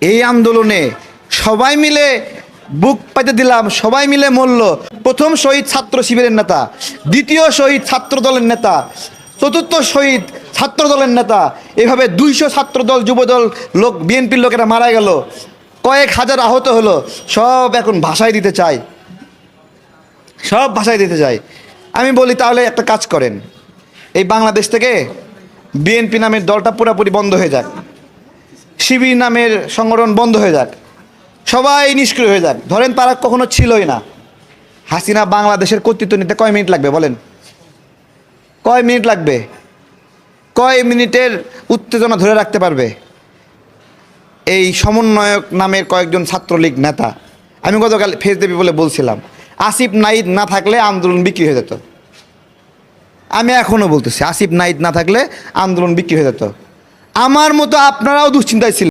এই আন্দোলনে সবাই মিলে বুক পাইতে দিলাম, সবাই মিলে মরল। প্রথম শহীদ ছাত্র শিবিরের নেতা, দ্বিতীয় শহীদ ছাত্র দলের নেতা, চতুর্থ শহীদ ছাত্র দলের নেতা, এভাবে 200 ছাত্রদল যুবদল লোক, বিএনপির লোকেরা মারা গেল, কয়েক হাজার আহত হলো। সব এখন ভাষায় দিতে চায়, সব ভাষায় দিতে চায়। আমি বলি তাহলে একটা কাজ করেন, এই বাংলাদেশ থেকে বিএনপি নামের দলটা পুরোপুরি বন্ধ হয়ে যাক, শিবির নামের সংগঠন বন্ধ হয়ে যাক, সবাই নিষ্ক্রিয় হয়ে যাক। ধরেন তারা কখনো ছিলই না। হাসিনা বাংলাদেশের কর্তৃত্ব নিতে কয় মিনিট লাগবে বলেন? কয় মিনিট লাগবে? কয় মিনিটের উত্তেজনা ধরে রাখতে পারবে এই সমন্বয়ক নামের কয়েকজন ছাত্রলীগ নেতা? আমি গতকাল ফেসদেবী বলে বলছিলাম, আসিফ নাহিদ না থাকলে আন্দোলন বিক্রি হয়ে যেত। আমি এখনও বলতেছি, আসিফ নাহিদ না থাকলে আন্দোলন বিক্রি হয়ে যেত। আমার মতো আপনারাও দুশ্চিন্তায় ছিলেন।